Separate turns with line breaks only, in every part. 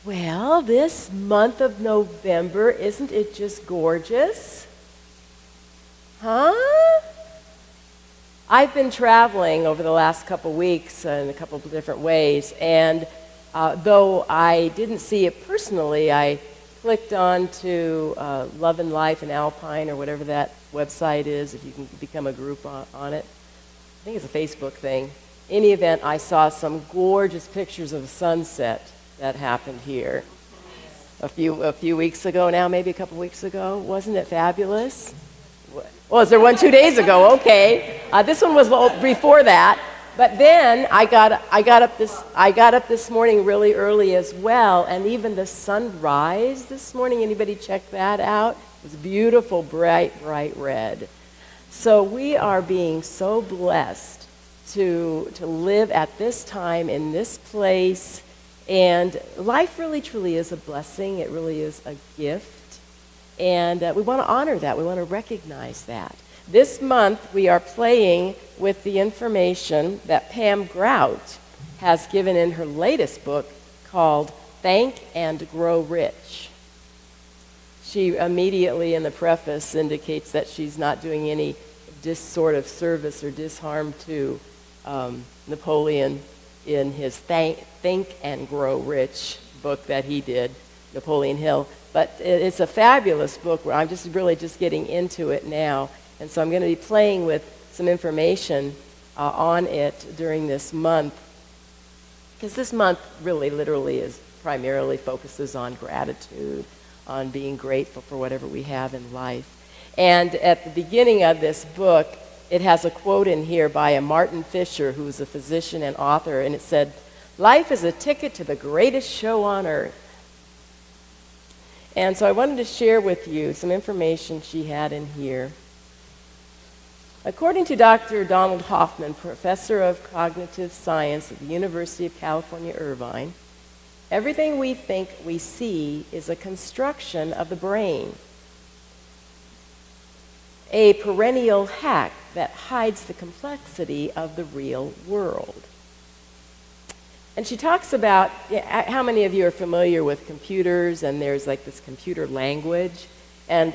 Well, this month of November, isn't it just gorgeous? Huh? I've been traveling over the last couple weeks in a couple of different ways, and though I didn't see it personally, I clicked on to Love and Life in Alpine, or whatever that website is, if you can become a group on it. I think it's a Facebook thing. In any event, I saw some gorgeous pictures of a sunset that happened here a few weeks ago now, maybe a couple weeks ago. Wasn't it fabulous? Well, is there one 2 days ago? Okay. This one was before that. But then I got up this morning really early as well, and even the sunrise this morning. Anybody check that out? It was beautiful, bright red. So we are being so blessed to live at this time in this place, and life really truly is a blessing. It really is a gift, and we want to honor that. We want to recognize that. This month, we are playing with the information that Pam Grout has given in her latest book called Think and Grow Rich. She immediately in the preface indicates that she's not doing any sort of service or disharm to Napoleon in his Think and Grow Rich book that he did, Napoleon Hill. But it's a fabulous book where I'm just getting into it now. And so I'm going to be playing with some information on it during this month, because this month really literally is primarily focuses on gratitude, on being grateful for whatever we have in life. And at the beginning of this book, it has a quote in here by a Martin Fisher, who's a physician and author, and it said, "Life is a ticket to the greatest show on earth." And so I wanted to share with you some information she had in here. According to Dr. Donald Hoffman, professor of cognitive science at the University of California, Irvine, everything we think we see is a construction of the brain, a perennial hack that hides the complexity of the real world. And she talks about, how many of you are familiar with computers, and there's like this computer language, and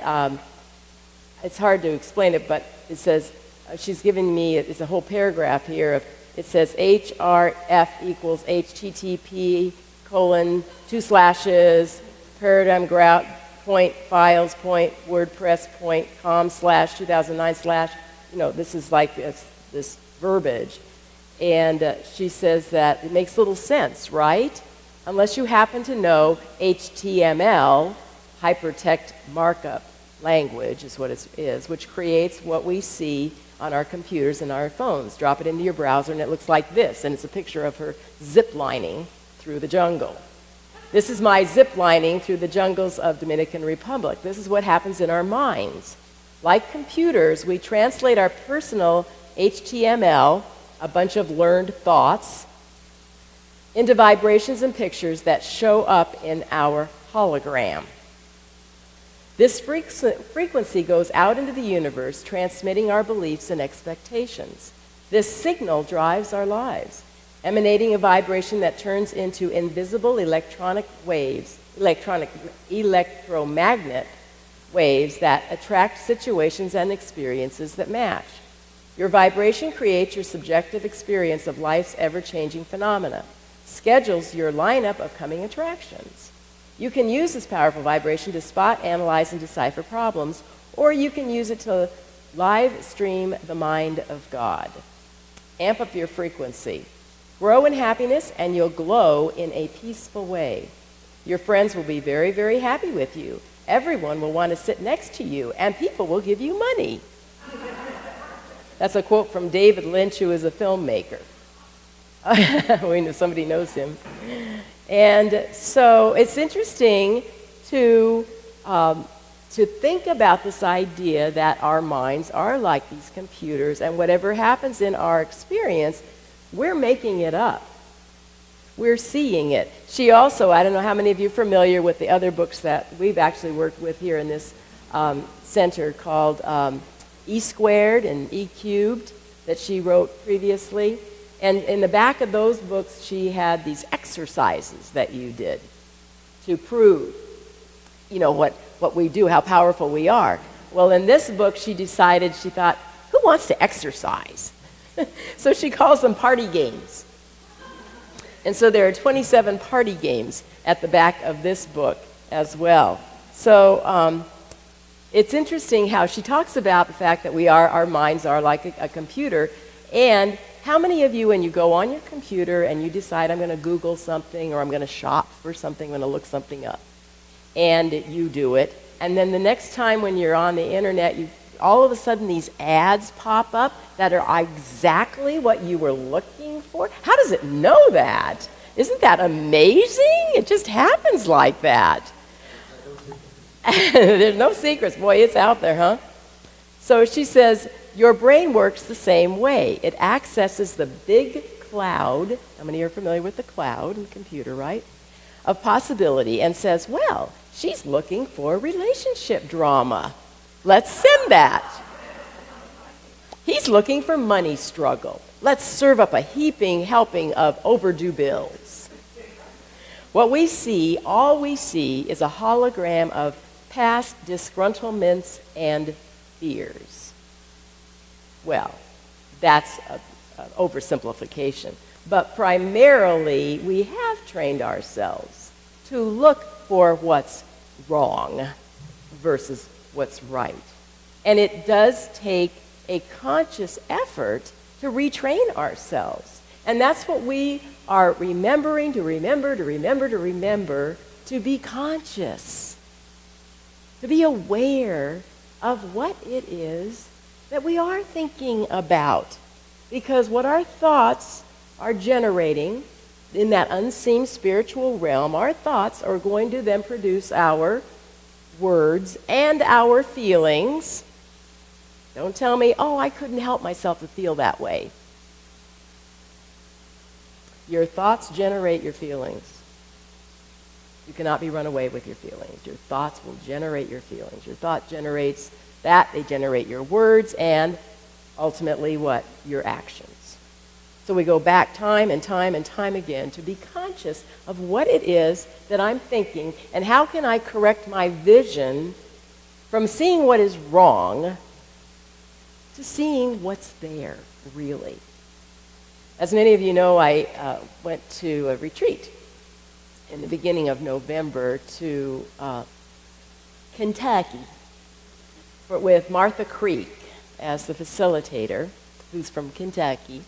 it's hard to explain it, but it says, she's giving me, it's a whole paragraph here of, it says href equals http : paradigm grout files wordpress com / 2009 / this is like this verbiage. And she says that it makes little sense, right? Unless you happen to know HTML, hypertext markup language is what it is, which creates what we see on our computers and our phones. Drop it into your browser and it looks like this, and it's a picture of her zip-lining through the jungle. This is my zip-lining through the jungles of Dominican Republic. This is what happens in our minds. Like computers, we translate our personal HTML, a bunch of learned thoughts, into vibrations and pictures that show up in our hologram. This frequency goes out into the universe, transmitting our beliefs and expectations. This signal drives our lives, emanating a vibration that turns into invisible electromagnet waves that attract situations and experiences that match. Your vibration creates your subjective experience of life's ever-changing phenomena, schedules your lineup of coming attractions. You can use this powerful vibration to spot, analyze, and decipher problems, or you can use it to live stream the mind of God. Amp up your frequency. Grow in happiness, and you'll glow in a peaceful way. Your friends will be very, very happy with you. Everyone will want to sit next to you, and people will give you money. That's a quote from David Lynch, who is a filmmaker. We know somebody knows him. And so it's interesting to think about this idea that our minds are like these computers, and whatever happens in our experience, we're making it up. We're seeing it. She also, I don't know how many of you are familiar with the other books that we've actually worked with here in this center called E Squared and E Cubed that she wrote previously. And in the back of those books, she had these exercises that you did. to prove, what we do, how powerful we are. Well, in this book, she thought, who wants to exercise? So she calls them party games. And so there are 27 party games at the back of this book as well. So it's interesting how she talks about the fact that our minds are like a computer. And how many of you, when you go on your computer and you decide, I'm going to Google something, or I'm going to shop for something, I'm going to look something up, and you do it, and then the next time when you're on the internet, all of a sudden these ads pop up that are exactly what you were looking for? How does it know that? Isn't that amazing? It just happens like that. There's no secrets. Boy, it's out there, huh? So she says, your brain works the same way. It accesses the big cloud. How many are familiar with the cloud in the computer, right? Of possibility, and says, well, she's looking for relationship drama. Let's send that. He's looking for money struggle. Let's serve up a heaping helping of overdue bills. What we see, all we see, is a hologram of past disgruntlements and fears. Well, that's an oversimplification. But primarily, we have trained ourselves to look for what's wrong versus what's right. And it does take a conscious effort to retrain ourselves. And that's what we are remembering, to be conscious, to be aware of what it is that we are thinking about. Because what our thoughts are generating in that unseen spiritual realm, our thoughts are going to then produce our words and our feelings. Don't tell me, oh, I couldn't help myself to feel that way. Your thoughts generate your feelings. You cannot be run away with your feelings. Your thoughts will generate your feelings. Your thought generates that. They generate your words and ultimately what? Your actions. So we go back time and time and time again to be conscious of what it is that I'm thinking and how can I correct my vision from seeing what is wrong to seeing what's there, really. As many of you know, I went to a retreat in the beginning of November to Kentucky with Martha Creek as the facilitator, who's from Kentucky.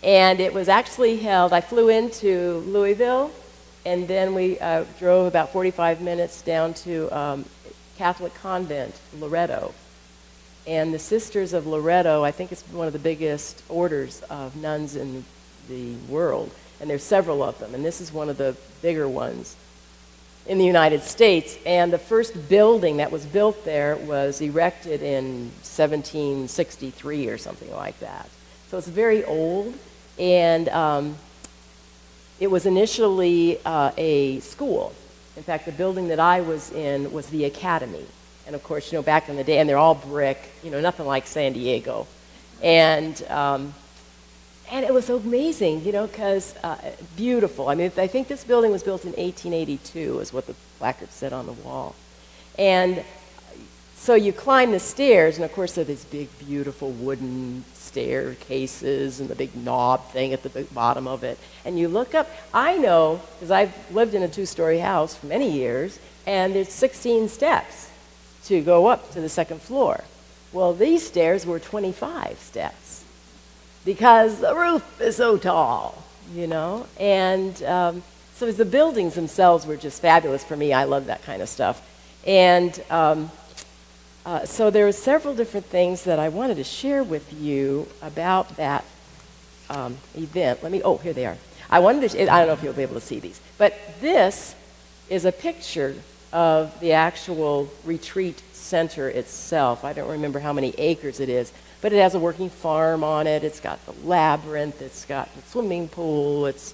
And it was actually held, I flew into Louisville, and then we drove about 45 minutes down to Catholic convent, Loretto. And the Sisters of Loretto, I think it's one of the biggest orders of nuns in the world. And there's several of them, and this is one of the bigger ones in the United States. And the first building that was built there was erected in 1763 or something like that. So it's very old. And it was initially a school. In fact, the building that I was in was the academy. And of course, back in the day, and they're all brick, nothing like San Diego. And it was amazing, because beautiful. I mean, I think this building was built in 1882, is what the placard said on the wall. And so you climb the stairs, and of course, there are these big, beautiful wooden staircases and the big knob thing at the bottom of it. And you look up. I know, because I've lived in a 2-story house for many years, and there's 16 steps to go up to the second floor. Well, these stairs were 25 steps because the roof is so tall, And so the buildings themselves were just fabulous for me. I love that kind of stuff. And so there were several different things that I wanted to share with you about that event. Here they are. I don't know if you'll be able to see these, but this is a picture of the actual retreat center itself. I don't remember how many acres it is, but it has a working farm on it. It's got the labyrinth. It's got the swimming pool. It's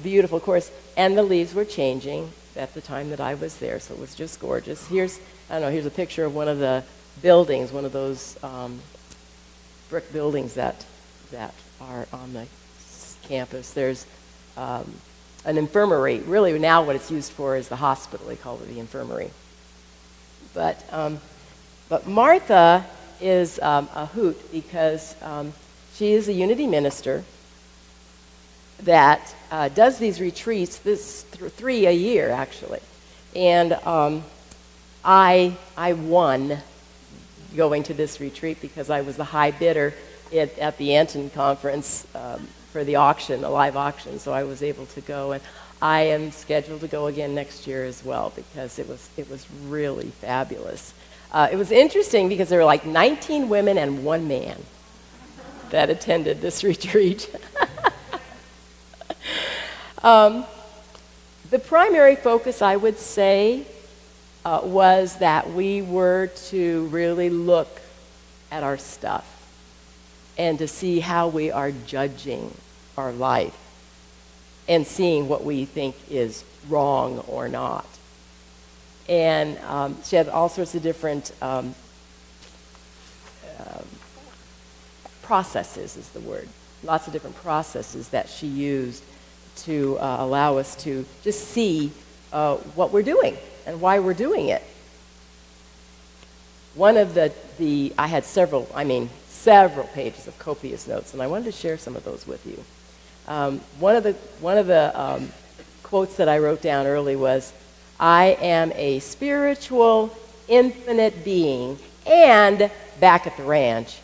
beautiful, of course, and the leaves were changing at the time that I was there, so it was just gorgeous. Here's a picture of one of the buildings, one of those brick buildings that are on the campus. There's an infirmary. Really, now what it's used for is the hospital. They call it the infirmary. But Martha is a hoot because she is a Unity minister that does these retreats, three a year actually. And I won going to this retreat because I was the high bidder at the Anton conference for the auction, a live auction, so I was able to go. And I am scheduled to go again next year as well because it was really fabulous. It was interesting because there were like 19 women and 1 man that attended this retreat. The primary focus, I would say, was that we were to really look at our stuff and to see how we are judging our life and seeing what we think is wrong or not. And she had all sorts of different processes is the word. Lots of different processes that she used to allow us to just see what we're doing and why we're doing it. One of I had several pages of copious notes, and I wanted to share some of those with you. One of the quotes that I wrote down early was, "I am a spiritual, infinite being, and back at the ranch."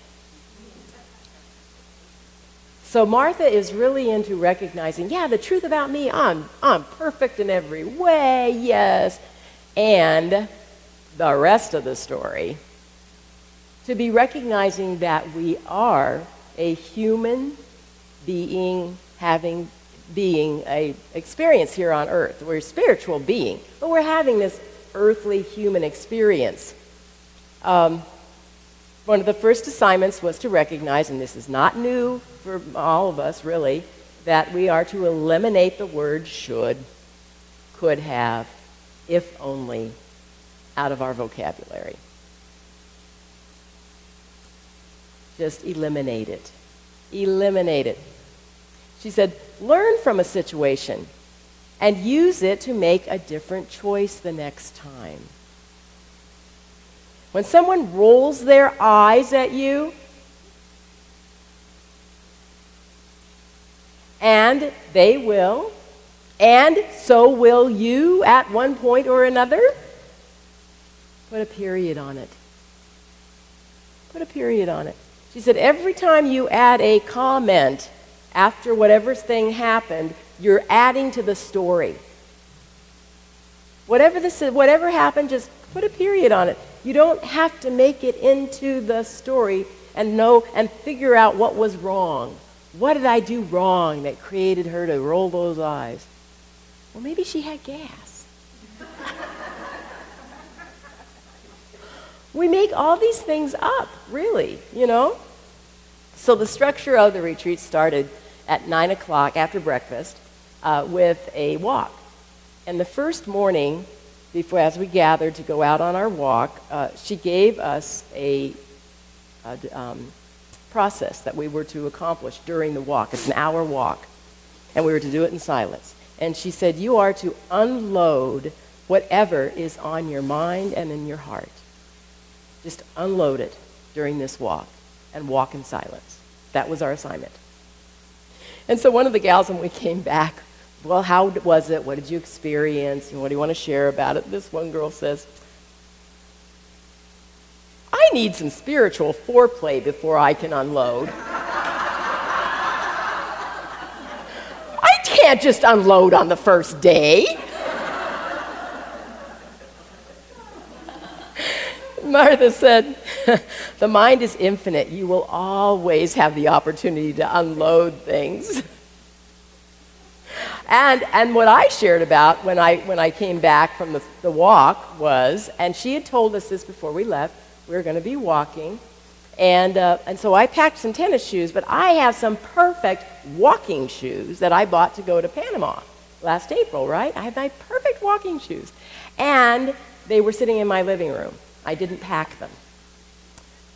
So Martha is really into recognizing, yeah, the truth about me, I'm perfect in every way, yes, and the rest of the story, to be recognizing that we are a human being being a experience here on earth. We're a spiritual being, but we're having this earthly human experience. One of the first assignments was to recognize, and this is not new for all of us really, that we are to eliminate the word should, could have, if only, out of our vocabulary. Just eliminate it. Eliminate it. She said, learn from a situation and use it to make a different choice the next time. When someone rolls their eyes at you, and they will, and so will you at one point or another, put a period on it. Put a period on it. She said, every time you add a comment after whatever thing happened, you're adding to the story. Whatever happened, just put a period on it. You don't have to make it into the story and know and figure out what was wrong. What did I do wrong that created her to roll those eyes? Well, maybe she had gas. We make all these things up, really, you know? So the structure of the retreat started at 9 o'clock after breakfast with a walk. And the first morning, as we gathered to go out on our walk, she gave us a process that we were to accomplish during the walk. It's an hour walk, and we were to do it in silence. And she said, you are to unload whatever is on your mind and in your heart. Just unload it during this walk and walk in silence. That was our assignment. And so one of the gals, when we came back, well, how was it? What did you experience? And what do you want to share about it? This one girl says, I need some spiritual foreplay before I can unload. I can't just unload on the first day. Martha said, the mind is infinite. You will always have the opportunity to unload things. And what I shared about when I came back from the walk was, and she had told us this before we left, we were going to be walking, and so I packed some tennis shoes, but I have some perfect walking shoes that I bought to go to Panama last April, right? I have my perfect walking shoes. And they were sitting in my living room. I didn't pack them.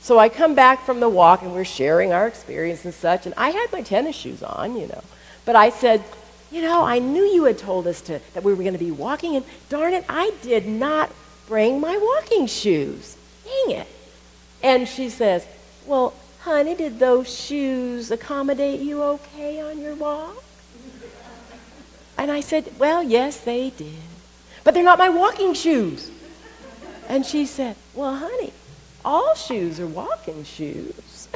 So I come back from the walk, and we're sharing our experience and such, and I had my tennis shoes on, you know. But I said, I knew you had told us that we were going to be walking, and darn it, I did not bring my walking shoes. Dang it. And she says, well, honey, did those shoes accommodate you okay on your walk? And I said, well, yes, they did. But they're not my walking shoes. And she said, well, honey, all shoes are walking shoes.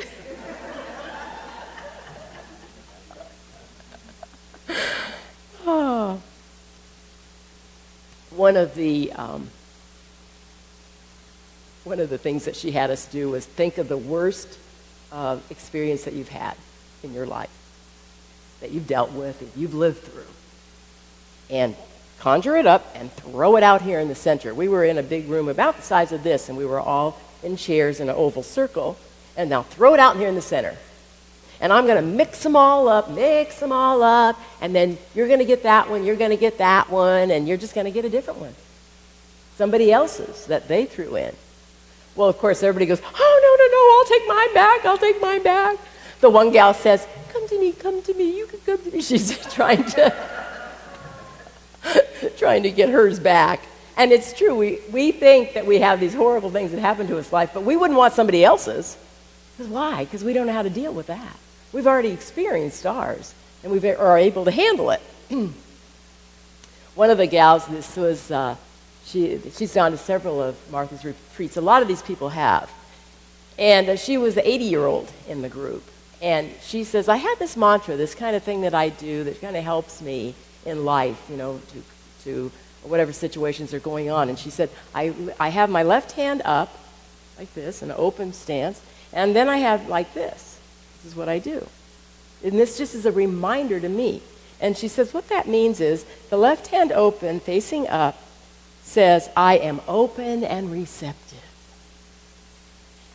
Oh. One of the things that she had us do was think of the worst experience that you've had in your life, that you've dealt with, that you've lived through, and conjure it up and throw it out here in the center. We were in a big room about the size of this, and we were all in chairs in an oval circle, and now throw it out here in the center. And I'm going to mix them all up, and then you're going to get that one, you're going to get that one, and you're just going to get a different one. Somebody else's that they threw in. Well, of course, everybody goes, oh, no, I'll take mine back. The one gal says, come to me, you can come to me. She's trying to get hers back. And it's true, we think that we have these horrible things that happen to us in life, but we wouldn't want somebody else's. Because why? Because we don't know how to deal with that. We've already experienced ours, and we are able to handle it. One of the gals, this was, she's gone to several of Martha's retreats. A lot of these people have. And she was the 80-year-old in the group. And she says, I have this mantra, this kind of thing that I do that kind of helps me in life, to whatever situations are going on. And she said, I have my left hand up, like this, in an open stance, and then I have like this. This is what I do. And this just is a reminder to me. And she says, what that means is the left hand open, facing up, says, I am open and receptive.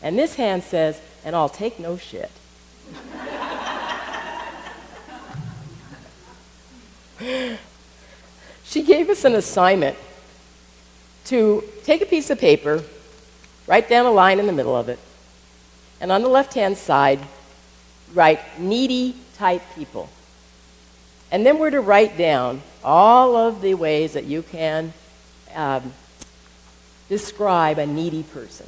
And this hand says, and I'll take no shit. She gave us an assignment to take a piece of paper, write down a line in the middle of it, and on the left-hand side, write needy type people. And then we're to write down all of the ways that you can describe a needy person.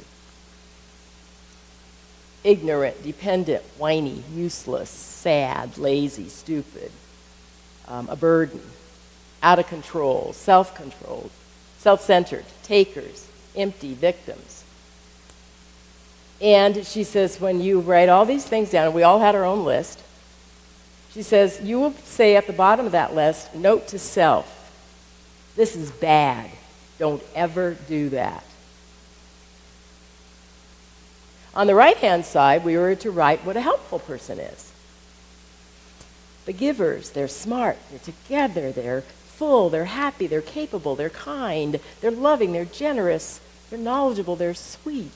Ignorant, dependent, whiny, useless, sad, lazy, stupid, a burden, out of control, self-controlled, self-centered, takers, empty, victims. And she says, when you write all these things down, and we all had our own list, she says, you will say at the bottom of that list, note to self, this is bad. Don't ever do that. On the right-hand side, we were to write what a helpful person is. The givers, they're smart, they're together, they're full, they're happy, they're capable, they're kind, they're loving, they're generous, they're knowledgeable, they're sweet.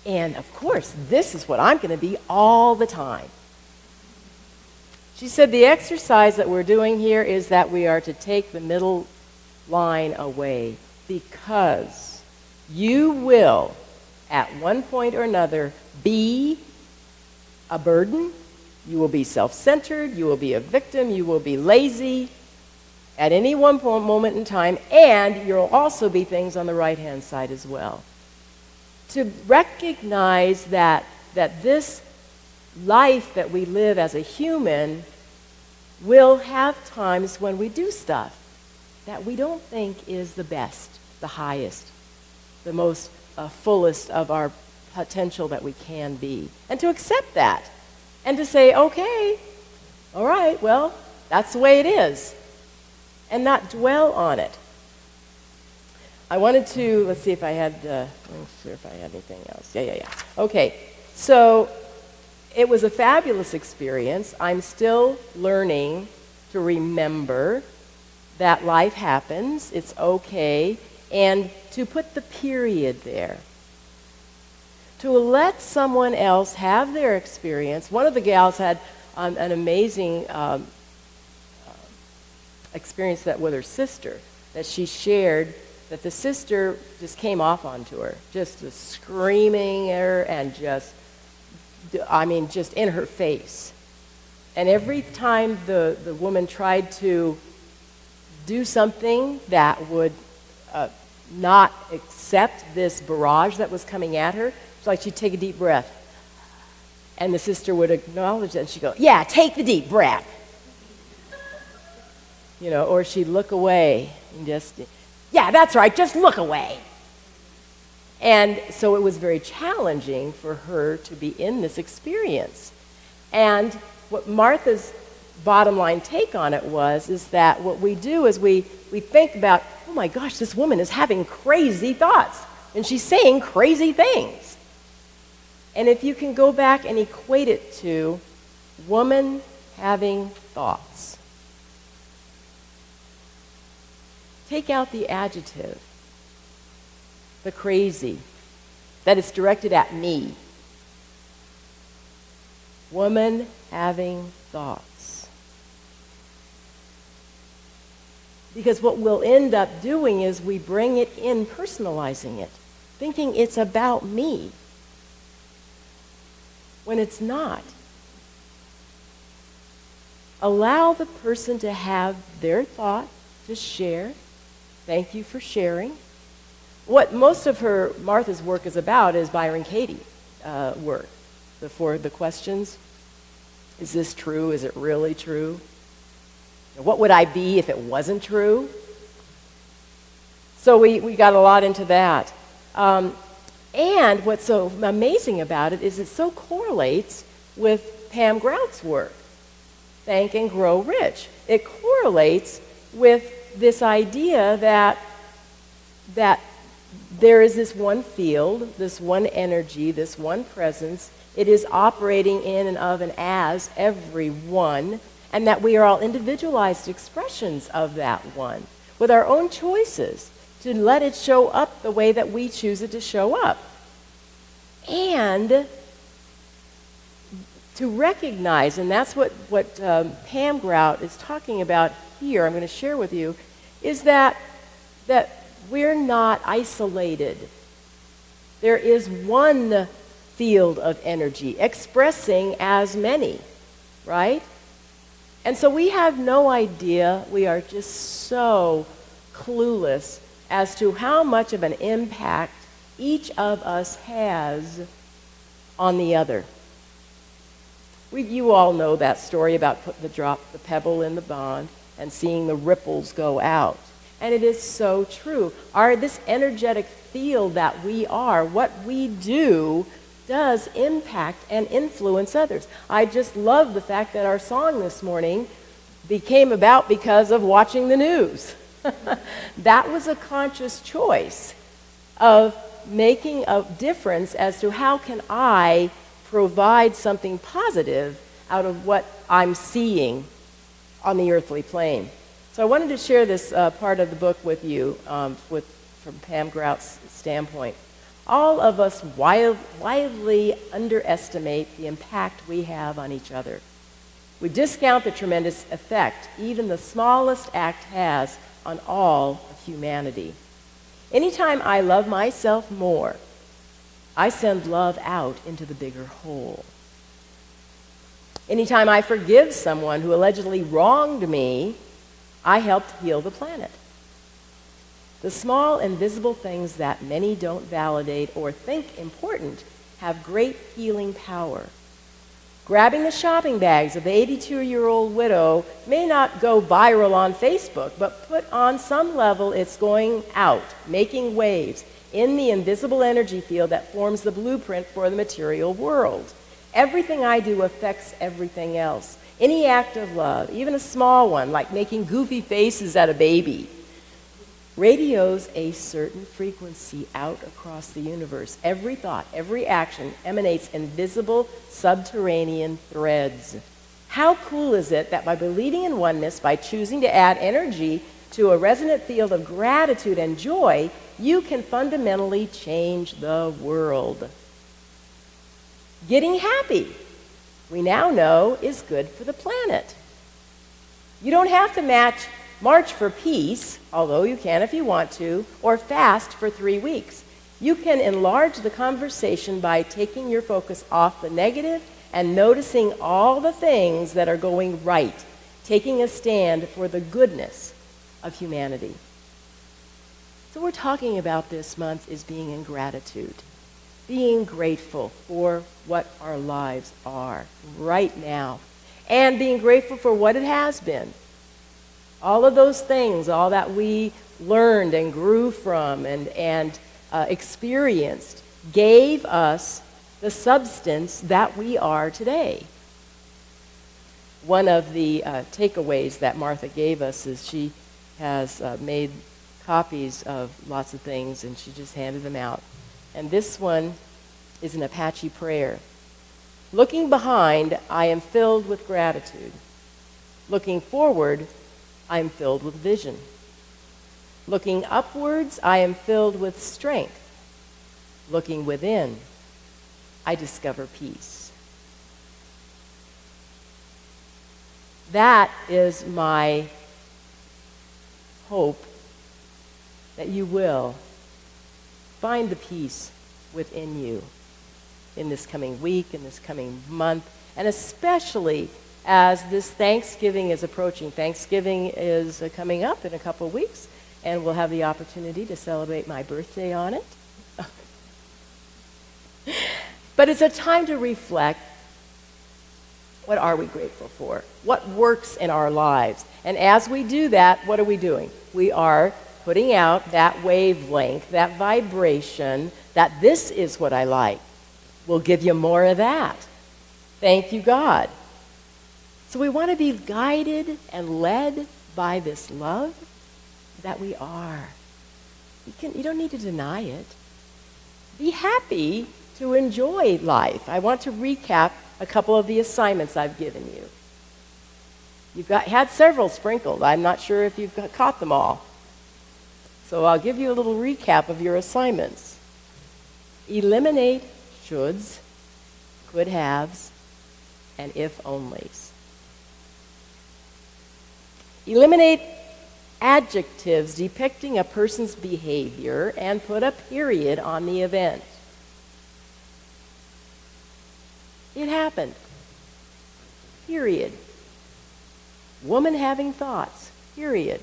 And of course, this is what I'm going to be all the time. She said the exercise that we're doing here is that we are to take the middle line away because you will, at one point or another, be a burden. You will be self-centered. You will be a victim. You will be lazy at any one moment in time. And you'll also be things on the right-hand side as well. To recognize that this life that we live as a human will have times when we do stuff that we don't think is the best, the highest, the most fullest of our potential that we can be. And to accept that and to say, okay, all right, well, that's the way it is, and not dwell on it. I wanted to, let's see if I had anything else. Yeah. Okay, so it was a fabulous experience. I'm still learning to remember that life happens, it's okay, and to put the period there. To let someone else have their experience. One of the gals had an amazing experience that with her sister that she shared, that the sister just came off onto her, just screaming at her and just in her face. And every time the woman tried to do something that would not accept this barrage that was coming at her, it's like she'd take a deep breath. And the sister would acknowledge that, and she'd go, yeah, take the deep breath. You know, or she'd look away and just, yeah, that's right, just look away. And so it was very challenging for her to be in this experience. And what Martha's bottom line take on it is that what we do is we think about, oh my gosh, this woman is having crazy thoughts, and she's saying crazy things. And if you can go back and equate it to woman having thoughts, take out the adjective, the crazy, that it's directed at me. Woman having thoughts. Because what we'll end up doing is we bring it in, personalizing it, thinking it's about me, when it's not. Allow the person to have their thought, to share. Thank you for sharing. What most of Martha's work is about is Byron Katie work. For the questions, is this true? Is it really true? What would I be if it wasn't true? So we got a lot into that. And what's so amazing about it is it so correlates with Pam Grout's work, Think and Grow Rich. It correlates with this idea that there is this one field, this one energy, this one presence. It is operating in and of and as every one, and that we are all individualized expressions of that one, with our own choices to let it show up the way that we choose it to show up. And to recognize, and that's what Pam Grout is talking about here, I'm going to share with you, is that we're not isolated. There is one field of energy expressing as many, right? And so we have no idea, we are just so clueless as to how much of an impact each of us has on the other. You all know that story about putting the pebble in the pond and seeing the ripples go out. And it is so true. This energetic field that we are, what we do, does impact and influence others. I just love the fact that our song this morning became about because of watching the news. That was a conscious choice of making a difference as to how can I provide something positive out of what I'm seeing on the earthly plane. So I wanted to share this part of the book with you from Pam Grout's standpoint. All of us wildly underestimate the impact we have on each other. We discount the tremendous effect even the smallest act has on all of humanity. Anytime I love myself more, I send love out into the bigger whole. Anytime I forgive someone who allegedly wronged me, I helped heal the planet. The small, invisible things that many don't validate or think important have great healing power. Grabbing the shopping bags of the 82-year-old widow may not go viral on Facebook, but put on some level it's going out, making waves in the invisible energy field that forms the blueprint for the material world. Everything I do affects everything else. Any act of love, even a small one, like making goofy faces at a baby, radios a certain frequency out across the universe. Every thought, every action emanates invisible subterranean threads. How cool is it that by believing in oneness, by choosing to add energy to a resonant field of gratitude and joy, you can fundamentally change the world. Getting happy, we now know, is good for the planet. You don't have to march for peace, although you can if you want to, or fast for 3 weeks. You can enlarge the conversation by taking your focus off the negative and noticing all the things that are going right, taking a stand for the goodness of humanity. So we're talking about this month is being in gratitude, being grateful for what our lives are right now, and being grateful for what it has been. All of those things, all that we learned and grew from and experienced, gave us the substance that we are today. One of the takeaways that Martha gave us is she has made copies of lots of things, and she just handed them out. And this one is an Apache prayer. Looking behind, I am filled with gratitude. Looking forward, I am filled with vision. Looking upwards, I am filled with strength. Looking within, I discover peace. That is my hope, that you will find the peace within you in this coming week, in this coming month, and especially as this Thanksgiving is approaching. Thanksgiving is coming up in a couple of weeks, and we'll have the opportunity to celebrate my birthday on it. But it's a time to reflect. What are we grateful for? What works in our lives? And as we do that, what are we doing? We are putting out that wavelength, that vibration, that this is what I like. We'll give you more of that. Thank you, God. So we want to be guided and led by this love that we are. You don't need to deny it. Be happy to enjoy life. I want to recap a couple of the assignments I've given you. You've had several sprinkled. I'm not sure if you've caught them all. So I'll give you a little recap of your assignments. Eliminate shoulds, could haves, and if onlys. Eliminate adjectives depicting a person's behavior and put a period on the event. It happened. Period. Woman having thoughts. Period.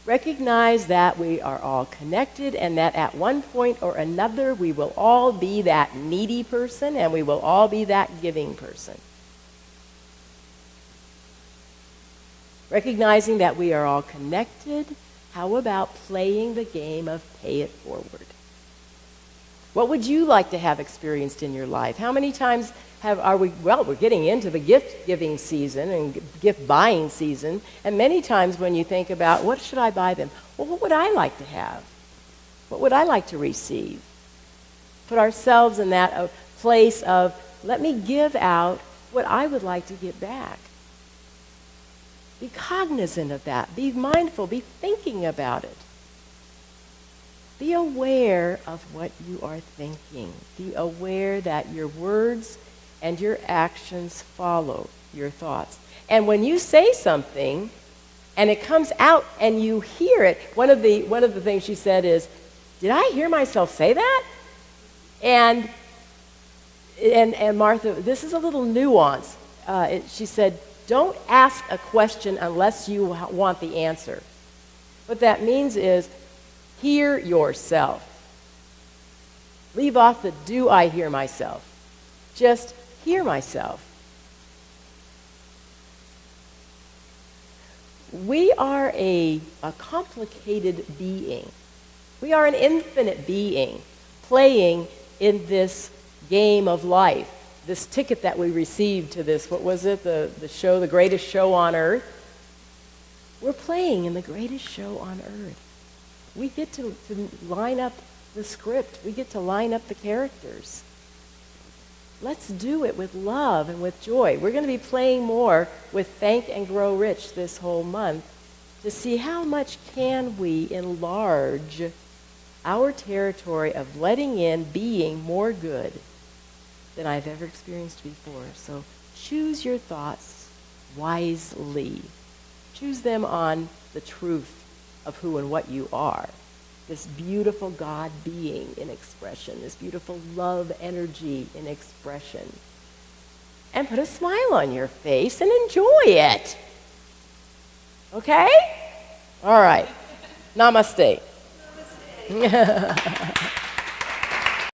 Recognize that we are all connected and that at one point or another we will all be that needy person and we will all be that giving person. Recognizing that we are all connected, how about playing the game of pay it forward? What would you like to have experienced in your life? How many times we're getting into the gift-giving season and gift-buying season, and many times when you think about, what should I buy them? Well, what would I like to have? What would I like to receive? Put ourselves in that place of, let me give out what I would like to get back. Be cognizant of that. Be mindful. Be thinking about it. Be aware of what you are thinking. Be aware that your words and your actions follow your thoughts. And when you say something and it comes out and you hear it, one of the things she said is, did I hear myself say that? And Martha, this is a little nuance. She said, don't ask a question unless you want the answer. What that means is, hear yourself. Leave off the do I hear myself. Just hear myself. We are a complicated being. We are an infinite being playing in this game of life, this ticket that we received to this, what was it, the show, the greatest show on earth? We're playing in the greatest show on earth. We get to line up the script. We get to line up the characters. Let's do it with love and with joy. We're going to be playing more with Thank and Grow Rich this whole month to see how much can we enlarge our territory of letting in being more good than I've ever experienced before. So choose your thoughts wisely. Choose them on the truth of who and what you are, this beautiful God being in expression, this beautiful love energy in expression. And put a smile on your face and enjoy it. Okay? All right. Namaste. Namaste.